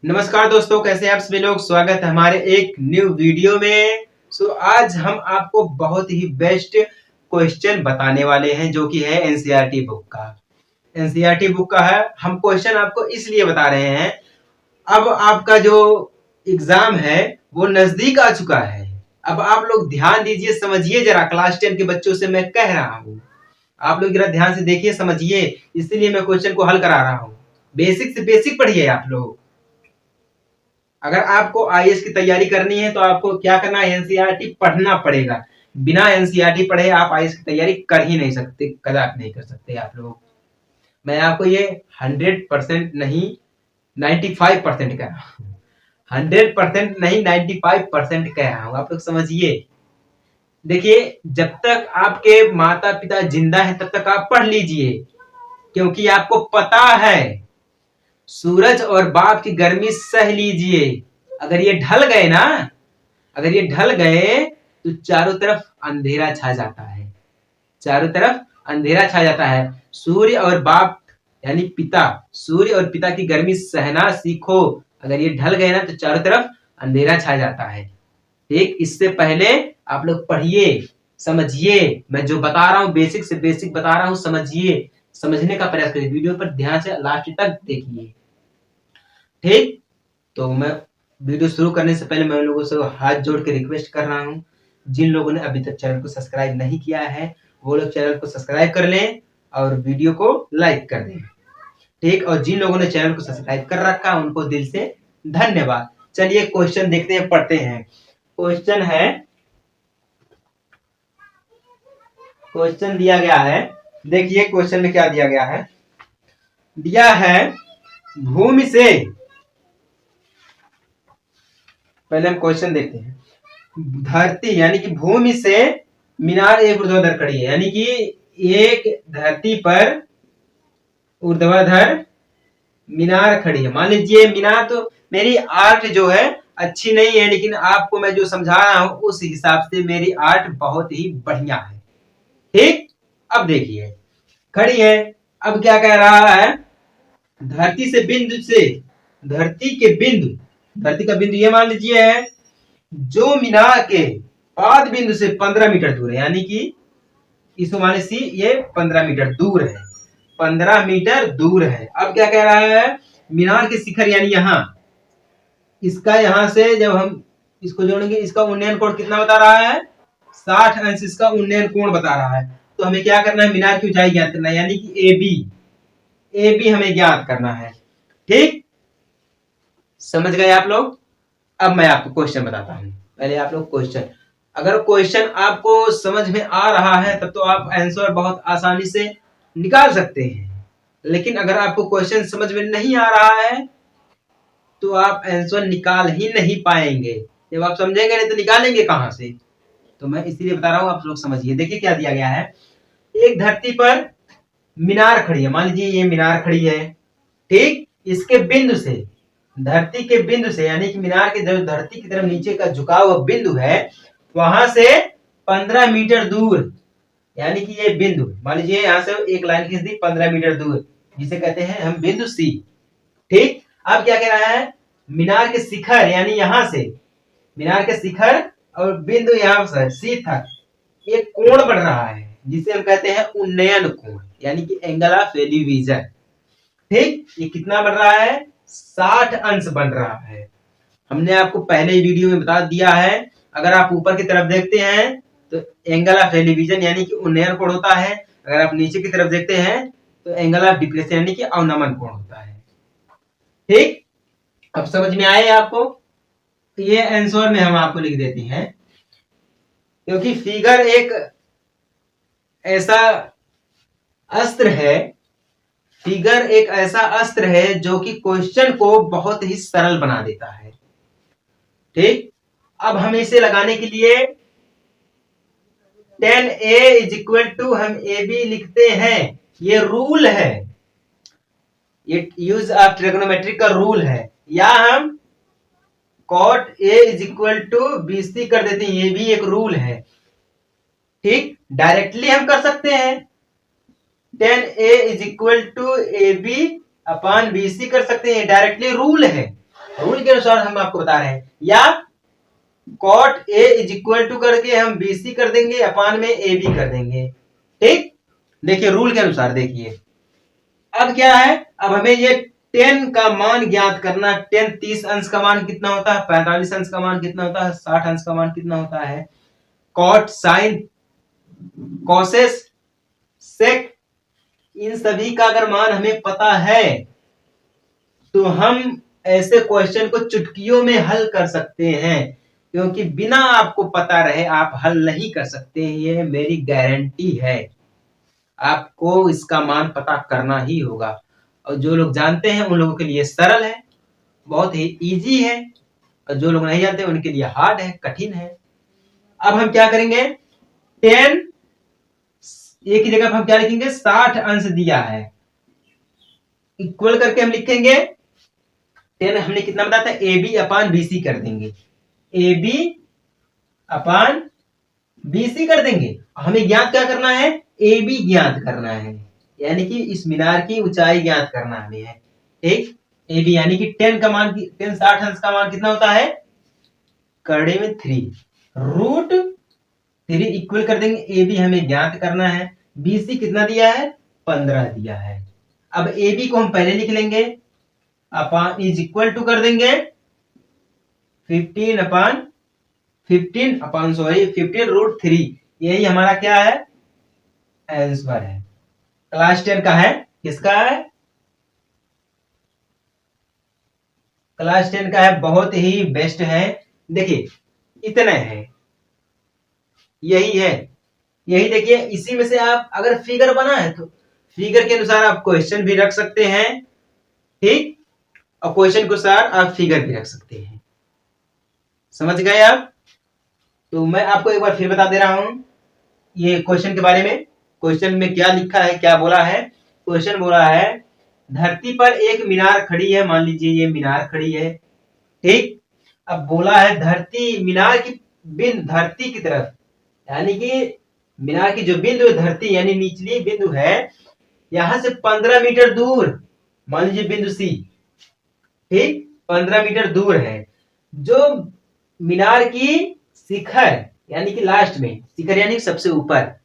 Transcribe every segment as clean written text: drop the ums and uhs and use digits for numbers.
नमस्कार दोस्तों, कैसे हैं आप सभी लोग। स्वागत है हमारे एक न्यू वीडियो में। आज हम आपको बहुत ही बेस्ट क्वेश्चन बताने वाले हैं जो कि है एनसीईआरटी बुक का। एनसीईआरटी बुक का है। हम क्वेश्चन आपको इसलिए बता रहे हैं, अब आपका जो एग्जाम है वो नजदीक आ चुका है। अब आप लोग ध्यान दीजिए, समझिए जरा। क्लास 10 के बच्चों से मैं कह रहा हूँ, आप लोग जरा ध्यान से देखिए, समझिए। इसलिए मैं क्वेश्चन को हल करा रहा हूँ। बेसिक से बेसिक पढ़िए आप लोग। अगर आपको आईएएस की तैयारी करनी है तो आपको क्या करना है, एनसीईआरटी पढ़ना पड़ेगा। बिना एनसीईआरटी पढ़े आप आईएएस की तैयारी कर ही नहीं सकते, कदापि नहीं कर सकते आप लोग। मैं आपको ये 100% नहीं 95% कह रहा हूँ। 100% नहीं 95% कह रहा हूँ, आप लोग समझिए। देखिए, जब तक आपके माता पिता जिंदा है तब तक आप पढ़ लीजिए, क्योंकि आपको पता है सूरज और बाप की गर्मी सह लीजिए। अगर ये ढल गए ना, अगर ये ढल गए तो चारों तरफ अंधेरा छा जाता है। चारों तरफ अंधेरा छा जाता है। सूर्य और बाप यानी पिता, सूर्य और पिता की गर्मी सहना सीखो। अगर ये ढल गए ना तो चारों तरफ अंधेरा छा जाता है। ठीक, इससे पहले आप लोग पढ़िए, समझिए। मैं जो बता रहा हूँ बेसिक से बेसिक बता रहा हूँ, समझिए, समझने का प्रयास करिए। वीडियो पर ध्यान से लास्ट तक देखिए। ठीक, तो मैं वीडियो शुरू करने से पहले मैं उन लोगों से हाथ जोड़ के रिक्वेस्ट कर रहा हूँ, जिन लोगों ने अभी तक चैनल को सब्सक्राइब नहीं किया है वो लोग चैनल को सब्सक्राइब कर लें और वीडियो को लाइक कर दें। ठीक, और जिन लोगों ने चैनल को सब्सक्राइब कर रखा है उनको दिल से धन्यवाद। चलिए क्वेश्चन देखते हैं, पढ़ते हैं। क्वेश्चन है, क्वेश्चन दिया गया है। देखिए क्वेश्चन में क्या दिया गया है। दिया है भूमि से, पहले हम क्वेश्चन देखते हैं। धरती यानी कि भूमि से मीनार एक ऊर्ध्वाधर खड़ी है, यानी कि एक धरती पर ऊर्ध्वाधर मीनार खड़ी है। मान लीजिए मीनार, तो मेरी आर्ट जो है अच्छी नहीं है, लेकिन आपको मैं जो समझा रहा हूं उस हिसाब से मेरी आर्ट बहुत ही बढ़िया है। ठीक, अब देखिए खड़ी है। अब क्या कह रहा है, धरती से बिंदु से, धरती के बिंदु, धरती का बिंदु ये मान लीजिए है जो मीनार के पाद बिंदु से 15 मीटर दूर है, यानी कि इसको मान सी ये 15 मीटर दूर है, 15 मीटर दूर है। अब क्या कह रहा है, मीनार के शिखर यानी यहाँ, इसका यहां से जब हम इसको जोड़ेंगे, इसका उन्नयन कोण कितना बता रहा है, 60 अंश इसका उन्नयन कोण बता रहा है। तो हमें क्या करना है, मीनार की ऊंचाई ज्ञात करना है, यानी कि ए बी हमें ज्ञात करना है। ठीक, समझ गए आप लोग। अब मैं आपको क्वेश्चन बताता हूं। पहले आप लोग क्वेश्चन, अगर क्वेश्चन आपको समझ में आ रहा है तब तो आप आंसर बहुत आसानी से निकाल सकते हैं, लेकिन अगर आपको क्वेश्चन समझ में नहीं आ रहा है तो आप आंसर निकाल ही नहीं पाएंगे। जब आप समझेंगे नहीं तो निकालेंगे कहां से। तो मैं इसीलिए बता रहा हूं, आप लोग समझिए। देखिए क्या दिया गया है, एक धरती पर मीनार खड़ी है, मान लीजिए ये मीनार खड़ी है। ठीक, इसके बिंदु से, धरती के बिंदु से, यानी कि मीनार के जो धरती की तरफ नीचे का झुका हुआ बिंदु है वहां से 15 मीटर दूर, यानी कि ये बिंदु मान लीजिए यहां से एक लाइन खींच दी 15 मीटर दूर, जिसे कहते हैं हम बिंदु सी। ठीक, अब क्या कह रहा है, मीनार के शिखर यानी यहां से, मीनार के शिखर और बिंदु यहां से सी तक एक कोण बढ़ रहा है जिसे हम कहते हैं उन्नयन कोण, यानी कि एंगल ऑफ एलिवेशन। ठीक, ये कितना बढ़ रहा है, 60 अंश बन रहा है। हमने आपको पहले ही वीडियो में बता दिया है, अगर आप ऊपर की तरफ देखते हैं तो एंगल ऑफ एलिवेशन यानी कि उन्नयन कोण होता है, अगर आप नीचे की तरफ देखते हैं तो एंगल ऑफ डिप्रेशन यानी कि अवनमन कोण होता है। ठीक, अब समझ में आए आपको। तो ये आंसर में हम आपको लिख देते हैं, क्योंकि फिगर एक ऐसा अस्त्र है, फिगर एक ऐसा अस्त्र है जो कि क्वेश्चन को बहुत ही सरल बना देता है। ठीक, अब हम इसे लगाने के लिए tan A = हम AB लिखते हैं, ये रूल है, ये यूज ऑफ ट्रिग्नोमेट्री का रूल है। या हम cot A = BC कर देते हैं, ये भी एक रूल है। ठीक, डायरेक्टली हम कर सकते हैं, tan A = AB/BC कर सकते हैं, डायरेक्टली रूल है। रूल के अनुसार हम आपको बता रहे हैं। या cot a is equal to करके हम BC कर देंगे, अपान में AB कर देंगे। ठीक, देखिए रूल के अनुसार देखिए। अब क्या है, अब हमें ये 10 का मान ज्ञात करना। 10 30 अंश का मान कितना होता है, 45 अंश का मान कितना होता है, 60 अंश का मान कितना होता है। कॉट, साइन, कॉसेस, सेक, इन सभी का अगर मान हमें पता है तो हम ऐसे क्वेश्चन को चुटकियों में हल कर सकते हैं, क्योंकि बिना आपको पता रहे आप हल नहीं कर सकते, ये मेरी गारंटी है। आपको इसका मान पता करना ही होगा, और जो लोग जानते हैं उन लोगों के लिए सरल है, बहुत ही इजी है, और जो लोग नहीं जानते उनके लिए हार्ड है, कठिन है। अब हम क्या करेंगे, 10 एक ही जगह पर हम क्या लिखेंगे, 60 अंश दिया है, इक्वल करके हम लिखेंगे 10 हमने कितना बताया था, AB अपान BC कर देंगे, AB अपान BC कर देंगे। हमें ज्ञात क्या करना है, AB ज्ञात करना है, यानी कि इस मीनार की ऊंचाई ज्ञात करना हमें है। ठीक, AB यानी कि 10 का मान, 10 60 अंश का मान कितना होता है, करड़े में 3 रूट 3 इक्वल कर देंगे। AB हमें ज्ञात करना है, BC कितना दिया है, 15 दिया है। अब AB को हम पहले लिख लेंगे, अपान इज इक्वल टू कर देंगे 15 रूट 3। यही हमारा क्या है, आंसर है। क्लास 10 का है, किसका है, क्लास 10 का है, बहुत ही बेस्ट है। देखिए इतना है, यही है, यही देखिए। इसी में से आप अगर फिगर बना है तो फिगर के अनुसार आप क्वेश्चन भी रख सकते हैं। ठीक, और क्वेश्चन के अनुसार आप फिगर भी रख सकते हैं। समझ गए आप? तो मैं आपको एक बार फिर बता दे रहा हूं ये क्वेश्चन के बारे में। क्वेश्चन में क्या लिखा है, क्या बोला है। क्वेश्चन बोला है, धरती पर एक मीनार खड़ी है, मान लीजिए ये मीनार खड़ी है। ठीक, अब बोला है धरती, मीनार की बिंदु धरती की तरफ, यानी कि मीनार की जो बिंदु धरती यानी निचली बिंदु है, यहां से 15 मीटर दूर, मान लीजिए बिंदु C। ठीक, 15 मीटर दूर है। जो मीनार की शिखर यानी कि लास्ट में, शिखर यानी सबसे ऊपर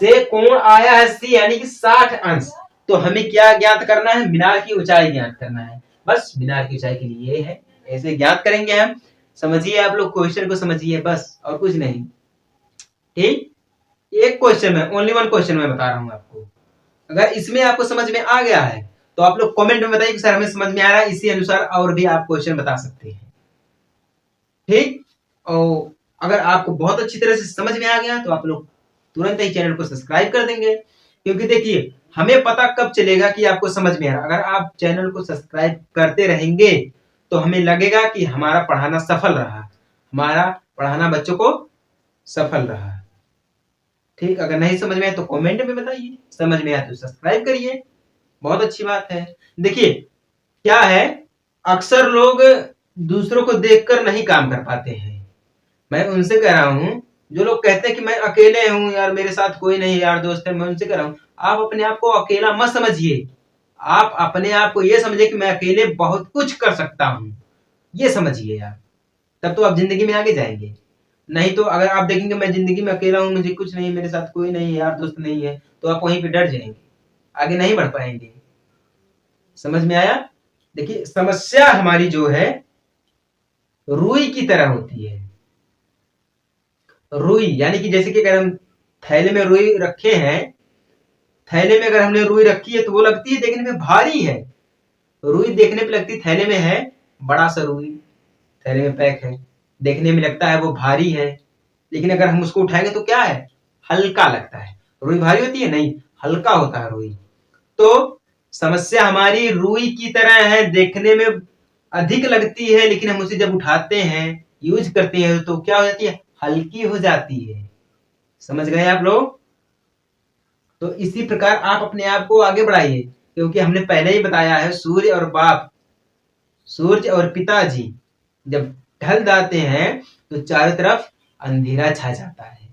से कोण आया है C यानी कि 60 अंश। तो हमें क्या ज्ञात करना है, मीनार की ऊंचाई ज्ञात करना है। बस मीनार की ऊंचाई के लिए ये है, ऐसे ज्ञात करेंगे हम। समझिए आप लोग, क्वेश्चन को समझिए बस, और कुछ नहीं। ठीक, एक क्वेश्चन है, ओनली वन क्वेश्चन मैं बता रहा हूं आपको। अगर इसमें आपको समझ में आ गया है तो आप लोग कमेंट में बताइए कि सर हमें समझ में आ रहा है, इसी अनुसार और भी आप क्वेश्चन बता सकते हैं। ठीक, और अगर आपको बहुत अच्छी तरह से समझ में आ गया तो आप लोग तुरंत ही चैनल को सब्सक्राइब कर देंगे, क्योंकि देखिए हमें पता कब चलेगा कि आपको समझ में आ रहा। अगर आप चैनल को सब्सक्राइब करते रहेंगे तो हमें लगेगा कि हमारा पढ़ाना सफल रहा, हमारा पढ़ाना बच्चों को सफल रहा। ठीक, अगर नहीं समझ में आए तो कमेंट में बताइए, समझ में आए तो सब्सक्राइब करिए, बहुत अच्छी बात है। देखिए क्या है, अक्सर लोग दूसरों को देखकर नहीं काम कर पाते हैं। मैं उनसे कह रहा हूं, जो लोग कहते हैं कि मैं अकेले हूं यार, मेरे साथ कोई नहीं यार दोस्त है, मैं उनसे कह रहा हूं आप अपने आप को अकेला मत समझिए। आप अपने आप को ये समझिए कि मैं अकेले बहुत कुछ कर सकता हूं, ये समझिए यार, तब तो आप जिंदगी में आगे जाएंगे। नहीं तो अगर आप देखेंगे मैं जिंदगी में अकेला हूं, मुझे कुछ नहीं, मेरे साथ कोई नहीं, यार दोस्त नहीं है, तो आप वहीं पे डर जाएंगे, आगे नहीं बढ़ पाएंगे। समझ में आया? देखिए समस्या हमारी जो है रुई की तरह होती है। रुई यानी कि जैसे कि अगर हम थैले में रुई रखे हैं, थैले में अगर हमने रुई रखी है तो वो लगती है देखने में भारी है, रुई देखने पे लगती थैले में है बड़ा सा, रुई थैले में पैक है, देखने में लगता है वो भारी है, लेकिन अगर हम उसको उठाएंगे तो क्या है, हल्का लगता है। रुई भारी होती है नहीं, हल्का होता है रुई। तो समस्या हमारी रुई की तरह है, देखने में अधिक लगती है, लेकिन हम उसे जब उठाते हैं, यूज करते हैं तो क्या हो जाती है, हल्की हो जाती है। समझ गए आप लोग? तो इसी प्रकार आप अपने आप को आगे बढ़ाइए, क्योंकि हमने पहले ही बताया है सूर्य और बाप, सूर्य और पिताजी जब ढल जाते हैं तो चारों तरफ अंधेरा छा जाता है।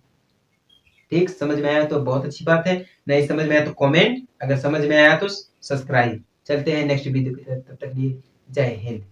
ठीक, समझ में आया तो बहुत अच्छी बात है, नहीं समझ में आया तो कमेंट, अगर समझ में आया तो सब्सक्राइब। चलते हैं नेक्स्ट वीडियो की तरफ, तब तक लिए जय हिंद।